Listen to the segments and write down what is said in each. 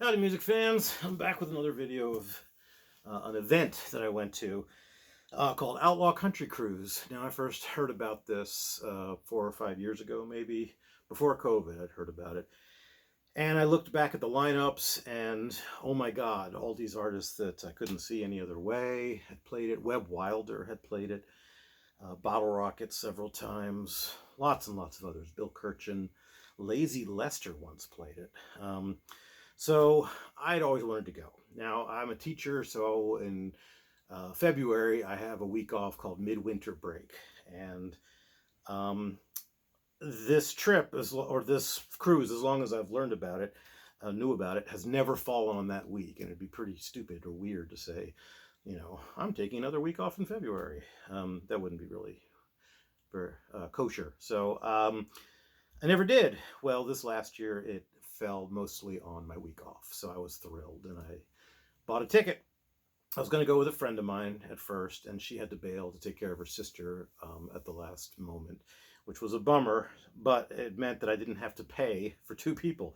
Howdy music fans, I'm back with another video of an event that I went to called Outlaw Country Cruise. Now I first heard about this 4 or 5 years ago, maybe before COVID. I'd heard about it, and I looked back at the lineups and oh my god, all these artists that I couldn't see any other way had played it. Webb Wilder had played it, Bottle Rocket several times, lots and lots of others. Bill Kirchen, Lazy Lester once played it. So I'd always wanted to go. Now I'm a teacher, so in February I have a week off called midwinter break, and this trip or this cruise, as long as I've learned about it, knew about it, has never fallen on that week, and it'd be pretty stupid or weird to say, you know, I'm taking another week off in February. That wouldn't be really very kosher. So I never did. Well, this last year it fell mostly on my week off, so I was thrilled and I bought a ticket. I was going to go with a friend of mine at first, and she had to bail to take care of her sister at the last moment, which was a bummer, but it meant that I didn't have to pay for two people.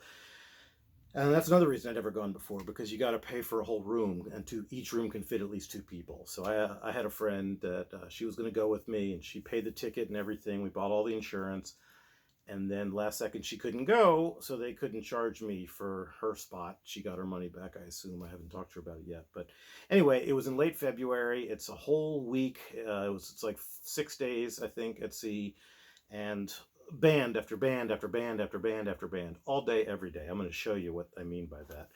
And that's another reason I'd never gone before, because you got to pay for a whole room, and each room can fit at least two people. So I had a friend that she was going to go with me, and she paid the ticket and everything. We bought all the insurance. And then last second she couldn't go, so they couldn't charge me for her spot. She got her money back, I assume. I haven't talked to her about it yet. But anyway, it was in late February. It's a whole week. It's like 6 days, I think, at sea. And band after band after band after band after band. All day, every day. I'm going to show you what I mean by that.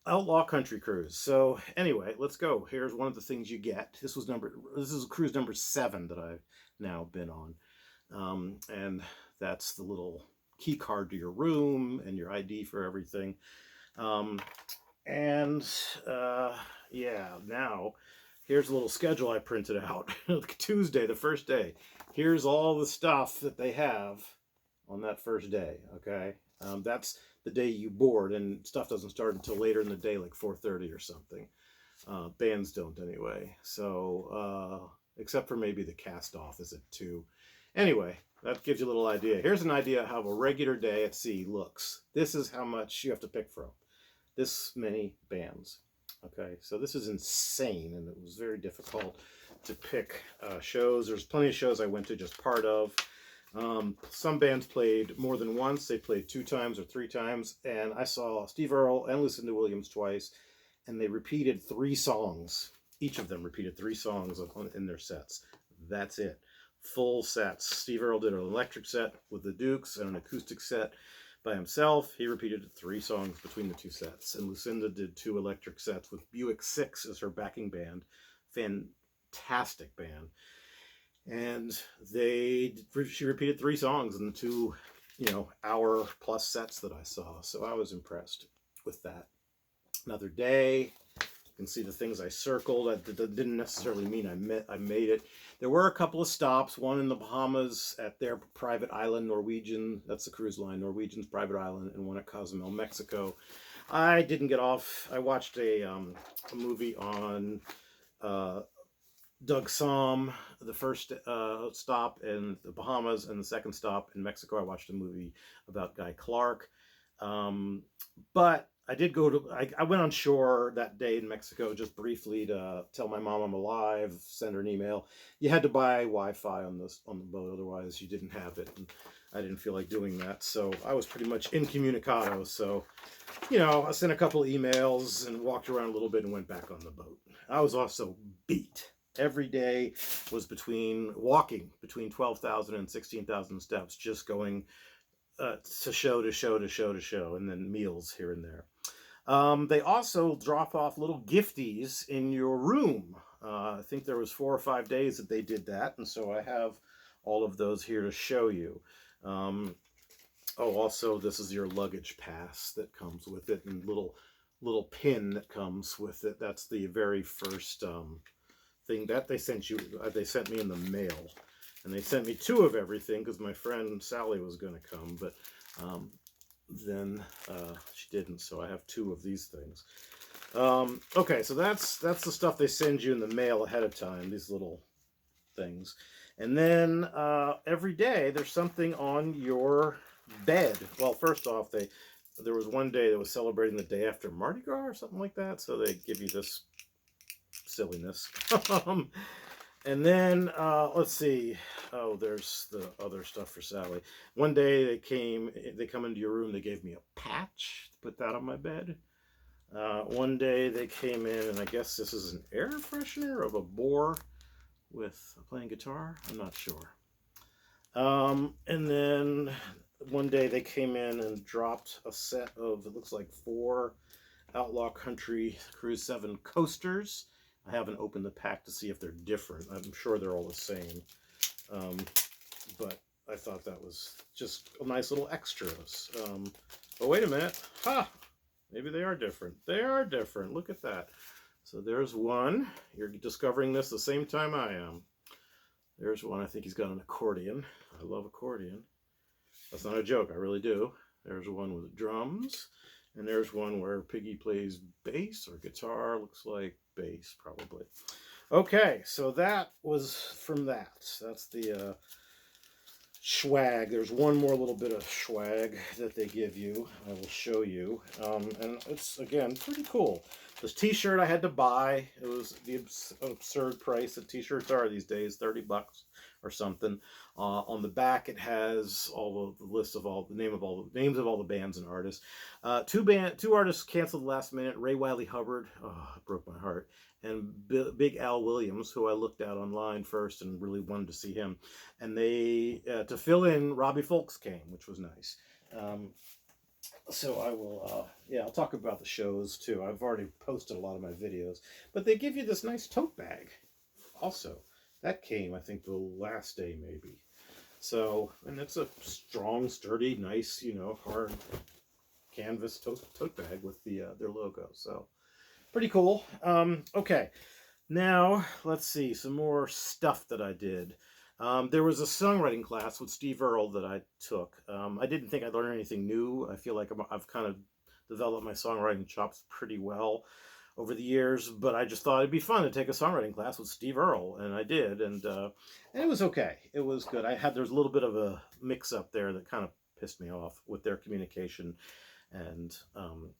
Outlaw Country Cruise. So anyway, let's go. Here's one of the things you get. This is cruise number 7 that I've now been on. And that's the little key card to your room and your ID for everything. Yeah, now here's a little schedule I printed out. Tuesday, the first day. Here's all the stuff that they have on that first day, okay? That's the day you board, and stuff doesn't start until later in the day, like 4:30 or something. Bands don't anyway. So, except for maybe the cast-off is at 2. Anyway, that gives you a little idea. Here's an idea how a regular day at sea looks. This is how much you have to pick from. This many bands. Okay, so this is insane, and it was very difficult to pick shows. There's plenty of shows I went to just part of. Some bands played more than once. They played 2 times or 3 times, and I saw Steve Earle and Lucinda Williams twice, and they repeated 3 songs. Each of them repeated 3 songs in their sets. That's it. Full sets. Steve Earle did an electric set with the Dukes and an acoustic set by himself. He repeated 3 songs between the 2 sets. And Lucinda did 2 electric sets with Buick 6 as her backing band. Fantastic band. And she repeated 3 songs in the 2, hour-plus sets that I saw. So I was impressed with that. Another day. You can see the things I circled. That didn't necessarily mean I made it. There were a couple of stops, one in the Bahamas at their private island, Norwegian, that's the cruise line, Norwegian's private island, and one at Cozumel, Mexico. I didn't get off. I watched a movie on Doug Somm, the first stop in the Bahamas, and the second stop in Mexico. I watched a movie about Guy Clark. But I did I went on shore that day in Mexico just briefly to tell my mom I'm alive, send her an email. You had to buy Wi-Fi on the boat, otherwise you didn't have it. And I didn't feel like doing that, so I was pretty much incommunicado. So, I sent a couple of emails and walked around a little bit and went back on the boat. I was also beat. Every day was walking between 12,000 and 16,000 steps, just going to show to show to show to show, and then meals here and there. They also drop off little gifties in your room. I think there was 4 or 5 days that they did that, and so I have all of those here to show you. Also, this is your luggage pass that comes with it, and little pin that comes with it. That's the very first thing that they sent you. They sent me in the mail. And they sent me 2 of everything because my friend Sally was going to come, but then she didn't, so I have 2 of these things. Okay, so that's the stuff they send you in the mail ahead of time, these little things. And then every day there's something on your bed. Well, first off, there was one day that was celebrating the day after Mardi Gras or something like that. So they give you this silliness. And then let's see. Oh, there's the other stuff for Sally. One day they come into your room. They gave me a patch to put that on my bed. One day they came in, and I guess this is an air freshener of a boar with playing guitar. I'm not sure. And then one day they came in and dropped a set of, it looks like 4 Outlaw Country Cruise 7 coasters. I haven't opened the pack to see if they're different. I'm sure they're all the same. But I thought that was just a nice little extras. But wait a minute. Ha! Maybe they are different. They are different. Look at that. So there's one. You're discovering this the same time I am. There's one. I think he's got an accordion. I love accordion. That's not a joke. I really do. There's one with drums. And there's one where Piggy plays bass or guitar. Looks like bass, probably. Okay, so that was from that. That's the swag. There's one more little bit of swag that they give you. I will show you. And it's, again, pretty cool. This t-shirt I had to buy. It was the absurd price that t-shirts are these days, $30 or something. On the back it has all of the list of all the names of all the bands and artists. Two artists canceled last minute. Ray Wiley Hubbard, oh, it broke my heart, and Big Al Williams, who I looked at online first and really wanted to see him. And they to fill in, Robbie Fulks came, which was nice. So I will, I'll talk about the shows too. I've already posted a lot of my videos, but they give you this nice tote bag also. That came, I think, the last day maybe. So, and it's a strong, sturdy, nice, hard canvas tote bag with their logo. So, pretty cool. Okay, now let's see some more stuff that I did. There was a songwriting class with Steve Earle that I took. I didn't think I'd learn anything new. I feel like I've kind of developed my songwriting chops pretty well over the years, but I just thought it'd be fun to take a songwriting class with Steve Earle, and I did, and it was okay. It was good. There's a little bit of a mix-up there that kind of pissed me off with their communication and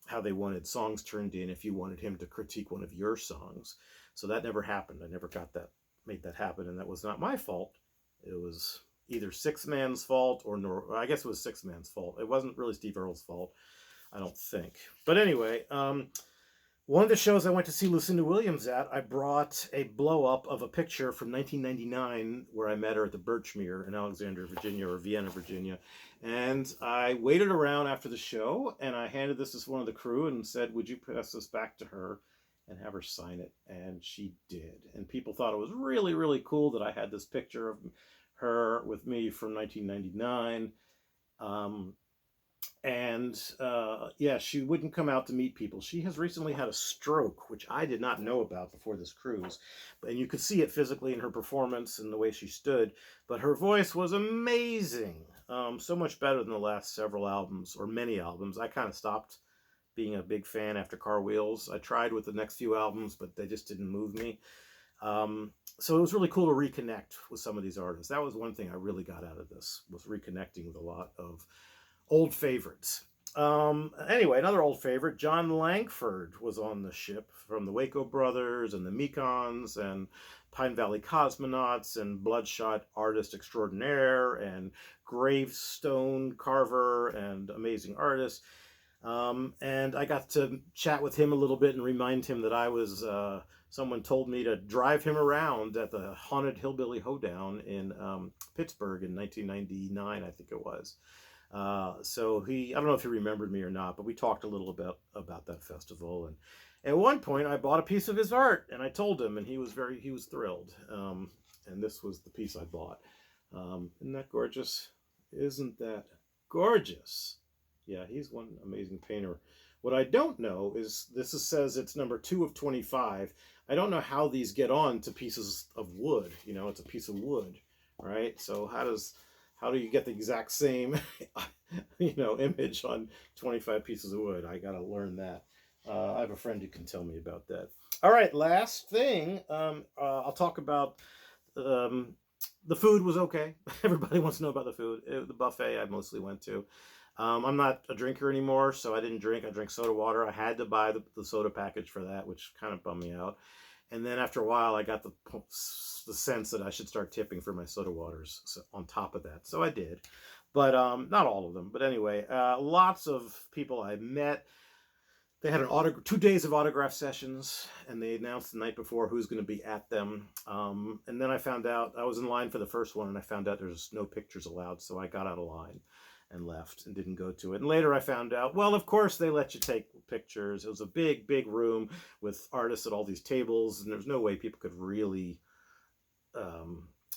how they wanted songs turned in if you wanted him to critique one of your songs. So that never happened. I never made that happen, and that was not my fault. It was either Six Man's fault or I guess it was Six Man's fault. It wasn't really Steve Earle's fault, I don't think. But anyway, one of the shows I went to see Lucinda Williams at, I brought a blow-up of a picture from 1999 where I met her at the Birchmere in Alexandria, Virginia, or Vienna, Virginia. And I waited around after the show, and I handed this to one of the crew and said, would you pass this back to her and have her sign it? And she did. And people thought it was really, really cool that I had this picture of her with me from 1999. She wouldn't come out to meet people. She has recently had a stroke, which I did not know about before this cruise. And you could see it physically in her performance and the way she stood. But her voice was amazing. So much better than the last several albums, or many albums. I kind of stopped being a big fan after Car Wheels. I tried with the next few albums, but they just didn't move me. So it was really cool to reconnect with some of these artists. That was one thing I really got out of this, was reconnecting with a lot of old favorites. Anyway, another old favorite, John Langford, was on the ship, from the Waco Brothers and the Mekons and Pine Valley Cosmonauts and Bloodshot Artist Extraordinaire and Gravestone Carver and Amazing Artist. And I got to chat with him a little bit and remind him that I was, someone told me to drive him around at the Haunted Hillbilly Hoedown in Pittsburgh in 1999, I think it was. So I don't know if he remembered me or not, but we talked a little about that festival. And at one point I bought a piece of his art and I told him, and he was thrilled. And this was the piece I bought. Isn't that gorgeous? Isn't that gorgeous? Yeah, he's one amazing painter. What I don't know is, says it's number 2 of 25. I don't know how these get on to pieces of wood. It's a piece of wood, right? So how do you get the exact same, image on 25 pieces of wood? I got to learn that. I have a friend who can tell me about that. All right, last thing, I'll talk about, the food was okay. Everybody wants to know about the food. The buffet I mostly went to. I'm not a drinker anymore, so I didn't drink. I drank soda water. I had to buy the soda package for that, which kind of bummed me out. And then after a while, I got the sense that I should start tipping for my soda waters on top of that. So I did, but not all of them. But anyway, lots of people I met. They had 2 days of autograph sessions, and they announced the night before who's going to be at them. And then I found out I was in line for the first one, and I found out there's no pictures allowed, so I got out of line and left and didn't go to it. And later I found out, well, of course they let you take pictures. It was a big, big room with artists at all these tables, and there's no way people could really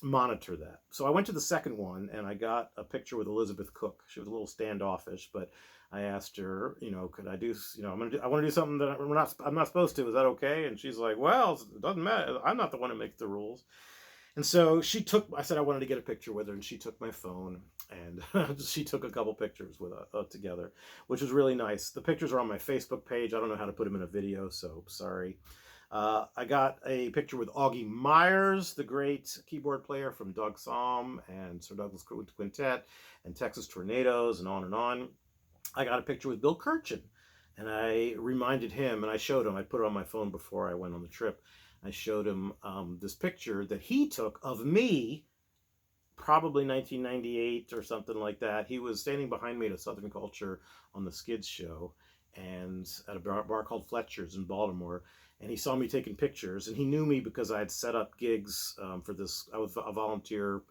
monitor that. So I went to the second one, and I got a picture with Elizabeth Cook. She was a little standoffish, but I asked her, could I do, I want to do something that I'm not supposed to. Is that okay? And she's like, well, it doesn't matter. I'm not the one who makes the rules. And so I said I wanted to get a picture with her, and she took my phone, and she took a couple pictures with together, which was really nice. The pictures are on my Facebook page. I don't know how to put them in a video, so sorry. I got a picture with Augie Myers, the great keyboard player from Doug Sahm and Sir Douglas Quintet and Texas Tornadoes and on and on. I got a picture with Bill Kirchen, and I reminded him, and I showed him, I put it on my phone before I went on the trip. I showed him this picture that he took of me, probably 1998 or something like that. He was standing behind me at a Southern Culture on the Skids show, and at a bar called Fletcher's in Baltimore. And he saw me taking pictures, and he knew me because I had set up gigs for this. I was a volunteer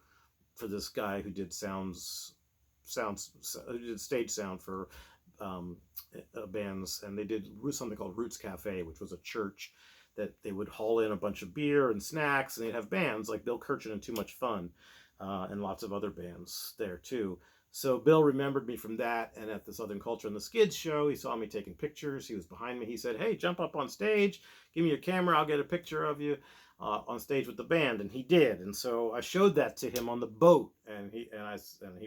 for this guy who did did stage sound for bands, and they did something called Roots Cafe, which was a church that they would haul in a bunch of beer and snacks, and they'd have bands like Bill Kirchen and Too Much Fun, and lots of other bands there too. So Bill remembered me from that, and at the Southern Culture and the Skids show, he saw me taking pictures. He was behind me. He said, hey, jump up on stage, give me your camera, I'll get a picture of you on stage with the band. And he did. And so I showed that to him on the boat, and he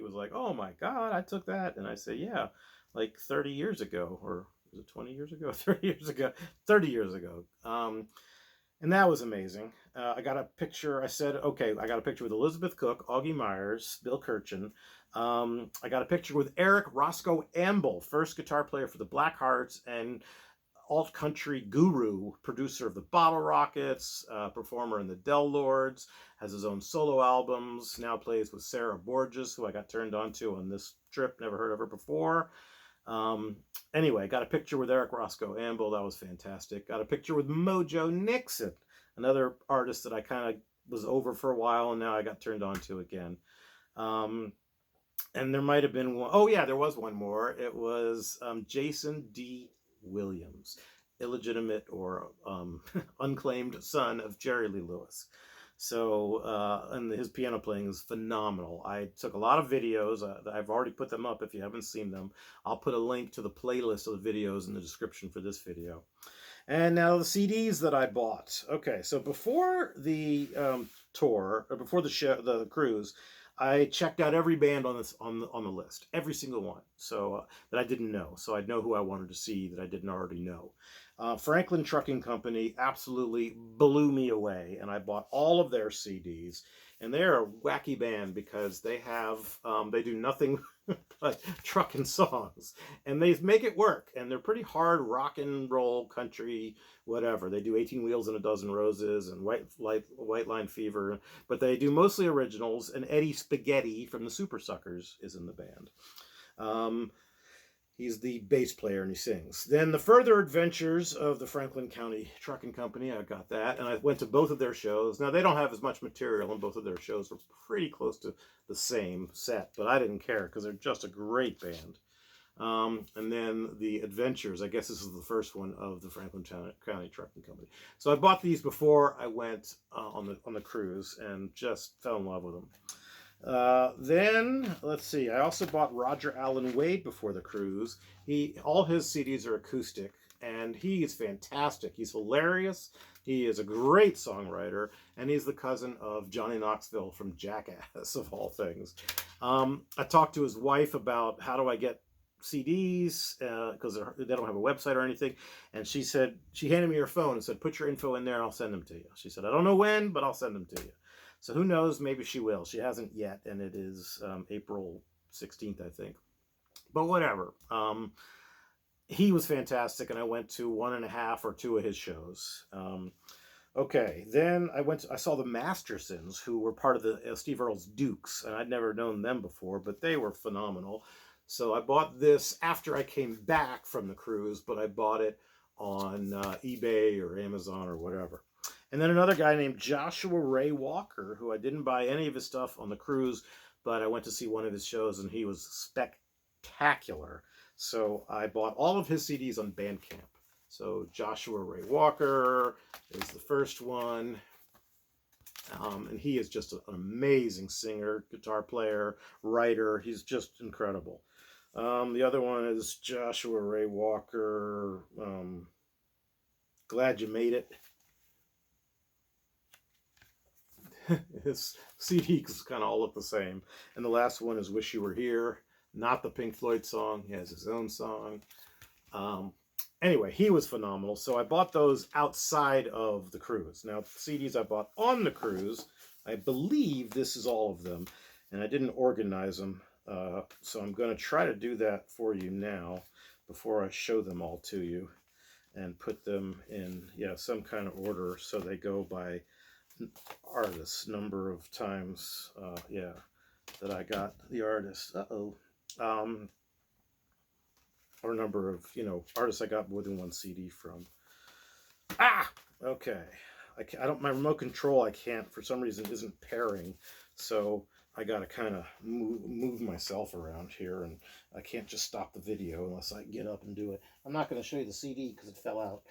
was like, oh my God, I took that. And I said, yeah, like 30 years ago, or was it 20 years ago? 30 years ago. 30 years ago. And that was amazing. I got a picture. I said, okay, I got a picture with Elizabeth Cook, Augie Myers, Bill Kirchen. I got a picture with Eric Roscoe Amble, first guitar player for the Blackhearts and alt country guru, producer of the Bottle Rockets, performer in the Del Lords, has his own solo albums, now plays with Sarah Borges, who I got turned on to on this trip, never heard of her before. Anyway, got a picture with Eric Roscoe Amble. That was fantastic. Got a picture with Mojo Nixon, another artist that I kind of was over for a while, and now I got turned on to again. And there might have been one. Oh, yeah, there was one more. It was Jason D. Williams, illegitimate or unclaimed son of Jerry Lee Lewis. So, and his piano playing is phenomenal. I took a lot of videos. I've already put them up if you haven't seen them. I'll put a link to the playlist of the videos in the description for this video. And now the CDs that I bought. Okay, so before the tour, or before the show, the cruise, I checked out every band on the list, every single one. So that I didn't know. So I'd know who I wanted to see that I didn't already know. Franklin Trucking Company absolutely blew me away, and I bought all of their CDs. And they're a wacky band because they do nothing but trucking songs, and they make it work. And they're pretty hard rock and roll, country, whatever. They do 18 Wheels and a Dozen Roses and White Line Fever, but they do mostly originals. And Eddie Spaghetti from the Super Suckers is in the band. He's the bass player, and he sings. Then the Further Adventures of the Franklin County Trucking Company, I got that, and I went to both of their shows. Now, they don't have as much material, and both of their shows were pretty close to the same set, but I didn't care because they're just a great band. And then the Adventures, I guess this is the first one of the Franklin County Trucking Company. So I bought these before I went on the cruise and just fell in love with them. Then let's see, I also bought Roger Allen Wade before the cruise. All his CDs are acoustic, and he is fantastic. He's hilarious. He is a great songwriter, and he's the cousin of Johnny Knoxville from Jackass, of all things. I talked to his wife about how do I get CDs, because they don't have a website or anything, and she handed me her phone and said, put your info in there and I'll send them to you. She said, I don't know when, but I'll send them to you. So who knows, maybe she will. She hasn't yet, and it is April 16th, I think. But whatever. He was fantastic, and I went to one and a half or two of his shows. Okay, then I saw the Mastersons, who were part of the Steve Earle's Dukes, and I'd never known them before, but they were phenomenal. So I bought this after I came back from the cruise, but I bought it on eBay or Amazon or whatever. And then another guy named Joshua Ray Walker, who I didn't buy any of his stuff on the cruise, but I went to see one of his shows, and he was spectacular. So I bought all of his CDs on Bandcamp. So Joshua Ray Walker is the first one. And he is just an amazing singer, guitar player, writer. He's just incredible. The other one is Joshua Ray Walker. Glad You Made It. His CDs kind of all look the same. And the last one is Wish You Were Here. Not the Pink Floyd song. He has his own song. Anyway, he was phenomenal. So I bought those outside of the cruise. Now, the CDs I bought on the cruise, I believe this is all of them. And I didn't organize them. So I'm going to try to do that for you now before I show them all to you. And put them in, some kind of order so they go by artists, number of times, that I got the artist. Or number of, artists I got more than one CD from. Okay. I don't, my remote control, I can't, for some reason, isn't pairing. So I got to kind of move myself around here, and I can't just stop the video unless I get up and do it. I'm not going to show you the CD because it fell out,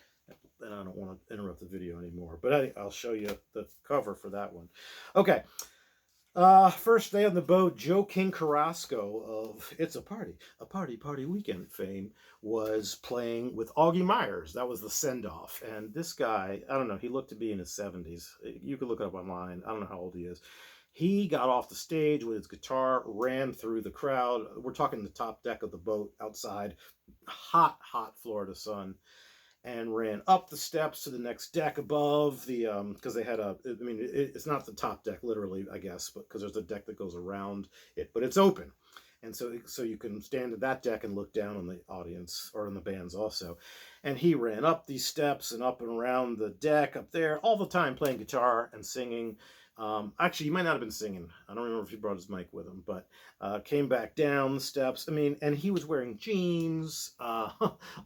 and I don't want to interrupt the video anymore. But I'll show you the cover for that one. Okay. First day on the boat, Joe King Carrasco of It's a Party Weekend fame was playing with Augie Myers. That was the send-off. And this guy, I don't know, he looked to be in his 70s. You can look it up online. I don't know how old he is. He got off the stage with his guitar, ran through the crowd. We're talking the top deck of the boat outside, hot Florida sun, and ran up the steps to the next deck above the, because they had it's not the top deck literally, I guess, but because there's a deck that goes around it, but it's open. And so you can stand at that deck and look down on the audience or on the bands also. And he ran up these steps and up and around the deck up there all the time playing guitar and singing. Actually, he might not have been singing. I don't remember if he brought his mic with him, but came back down the steps. And he was wearing jeans,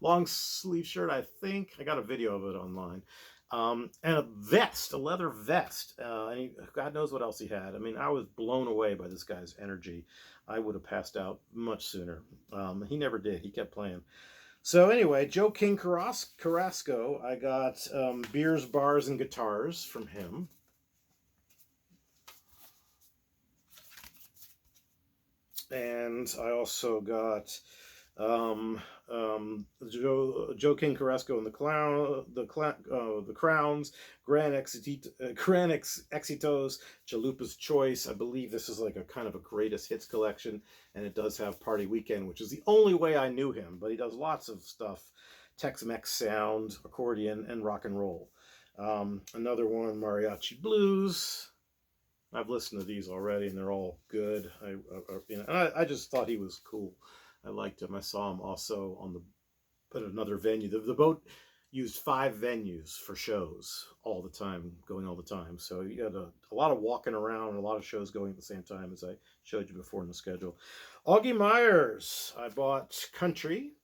long sleeve shirt, I think. I got a video of it online. And a vest, a leather vest. And God knows what else he had. I was blown away by this guy's energy. I would have passed out much sooner. He never did. He kept playing. So anyway, Joe King Carrasco, I got beers, bars, and guitars from him. And I also got Joe King Carrasco and the Crowns, Gran Exitos, Chalupa's Choice. I believe this is like a kind of a greatest hits collection, and it does have Party Weekend, which is the only way I knew him, but he does lots of stuff, Tex-Mex sound, accordion, and rock and roll. Another one, Mariachi Blues. I've listened to these already, and they're all good. I just thought he was cool. I liked him. I saw him also at another venue. The boat used 5 venues for shows all the time. So you got a lot of walking around and a lot of shows going at the same time, as I showed you before in the schedule. Augie Myers, I bought Country.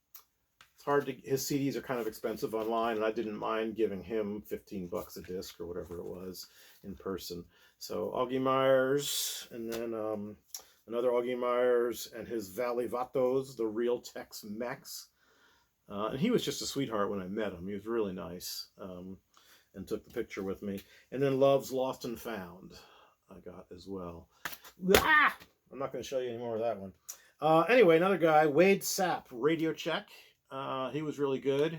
It's hard to, his CDs are kind of expensive online, and I didn't mind giving him $15 a disc or whatever it was in person. So Augie Myers, and then another Augie Myers and his Valley Vatos, the real Tex-Mex. And he was just a sweetheart when I met him. He was really nice, and took the picture with me. And then Love's Lost and Found I got as well. I'm not going to show you any more of that one. Anyway, another guy, Wade Sapp, Radio Check. He was really good,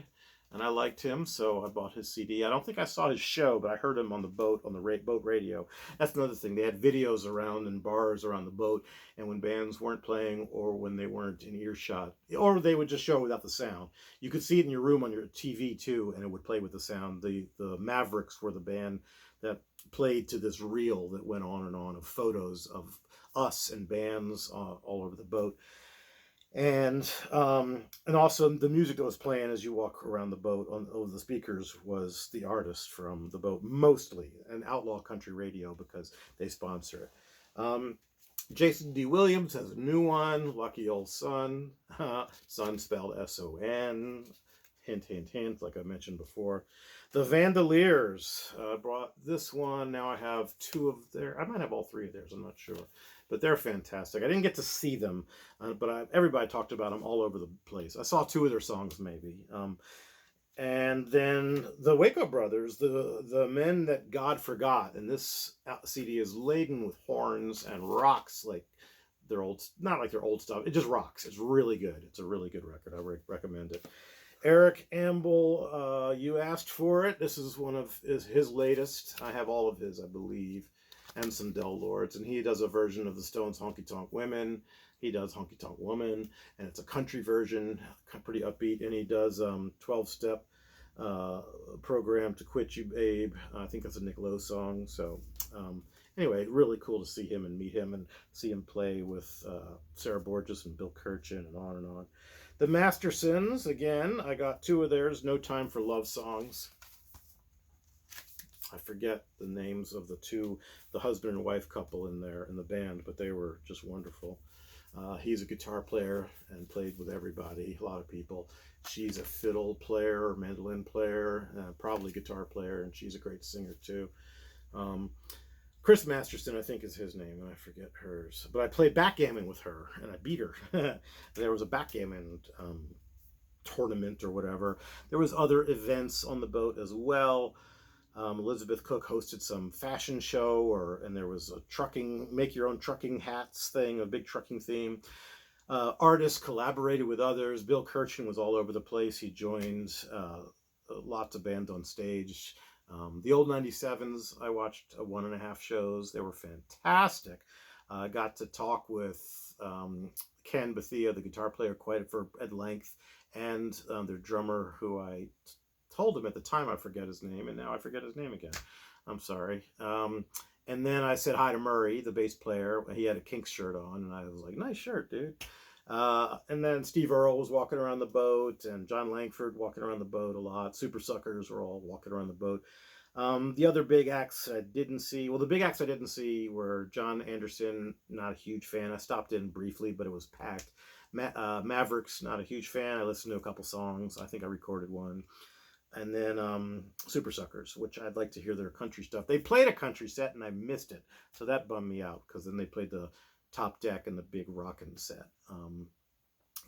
and I liked him, so I bought his CD. I don't think I saw his show, but I heard him on the boat, on the boat radio. That's another thing. They had videos around in bars around the boat, and when bands weren't playing or when they weren't in earshot, or they would just show without the sound, you could see it in your room on your TV too, and it would play with the sound. The Mavericks were the band that played to this reel that went on and on of photos of us and bands all over the boat. And also the music that was playing as you walk around the boat over the speakers was the artist from the boat, mostly, and Outlaw Country Radio, because they sponsor it. Jason D. Williams has a new one, Lucky Old Son. Son spelled S-O-N. Hint, hint, hint, like I mentioned before. The Vandaliers brought this one. Now I have two of their. I might have all three of theirs. I'm not sure, but they're fantastic. I didn't get to see them, but everybody talked about them all over the place. I saw two of their songs, maybe. And then the Waco Brothers, the men that God forgot, and this CD is laden with horns and rocks like their old, not like their old stuff. It just rocks. It's really good. It's a really good record. I recommend it. Eric Amble, you asked for it. This is one of his latest. I have all of his, I believe, and some Del Lords. And he does a version of the Stones' Honky Tonk Women. He does Honky Tonk Woman, and it's a country version, pretty upbeat. And he does 12-step program to Quit You Babe. I think that's a Nick Lowe song. So anyway, really cool to see him and meet him and see him play with Sarah Borges and Bill Kirchen and on and on. The Mastersons, again, I got two of theirs, No Time for Love songs. I forget the names of the husband and wife couple in the band, but they were just wonderful. He's a guitar player and played with everybody, a lot of people. She's a fiddle player or mandolin player, probably guitar player, and she's a great singer too. Chris Masterson, I think is his name, and I forget hers. But I played backgammon with her, and I beat her. There was a backgammon tournament or whatever. There was other events on the boat as well. Elizabeth Cook hosted some fashion show, and there was a make your own trucking hats thing, a big trucking theme. Artists collaborated with others. Bill Kirchen was all over the place. He joined lots of bands on stage. The old 97s, I watched 1.5 shows. They were fantastic. I got to talk with Ken Bethia, the guitar player, at length, and their drummer, who I told him at the time I forget his name, and now I forget his name again. I'm sorry. And then I said hi to Murray, the bass player. He had a Kinks shirt on, and I was like, nice shirt, dude. And then Steve Earle was walking around the boat, and John Langford walking around the boat a lot. Super Suckers were all walking around the boat. The other big acts I didn't see, the big acts I didn't see were John Anderson, not a huge fan. I stopped in briefly, but it was packed. Mavericks, not a huge fan. I listened to a couple songs. I think I recorded one. And then Super Suckers, which I'd like to hear their country stuff. They played a country set, and I missed it. So that bummed me out, because then they played the Top Deck and the big rockin' set.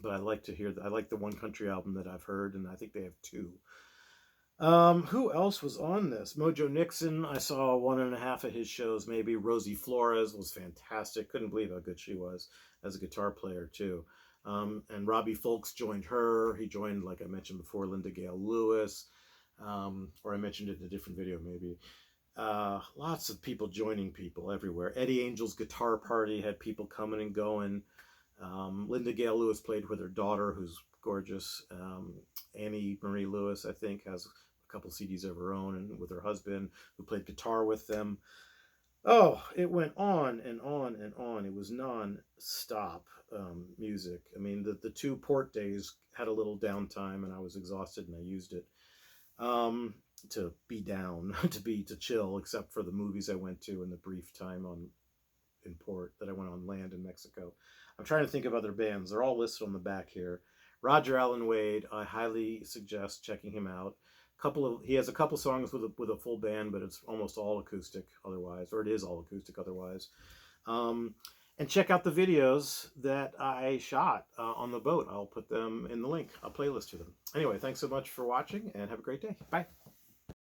But I like the one country album that I've heard, and I think they have two. Who else was on this? Mojo Nixon, I saw 1.5 of his shows, maybe. Rosie Flores was fantastic. Couldn't believe how good she was as a guitar player, too. And Robbie Folks joined her. He joined, like I mentioned before, Linda Gale Lewis. Or I mentioned it in a different video, maybe. Lots of people joining people everywhere. Eddie Angel's guitar party had people coming and going. Linda Gale Lewis played with her daughter, who's gorgeous. Annie Marie Lewis, I think, has a couple CDs of her own, and with her husband, who played guitar with them. Oh, it went on and on and on. It was non-stop music. I mean, the 2 port days had a little downtime, and I was exhausted, and I used it to be down, to chill, except for the movies I went to and the brief time in port that I went on land in Mexico. I'm trying to think of other bands. They're all listed on the back here. Roger Allen Wade, I highly suggest checking him out. He has a couple songs with a full band, but it's almost all acoustic otherwise, or it is all acoustic otherwise. And check out the videos that I shot on the boat. I'll put them in the link. I'll playlist to them. Anyway, thanks so much for watching, and have a great day. Bye.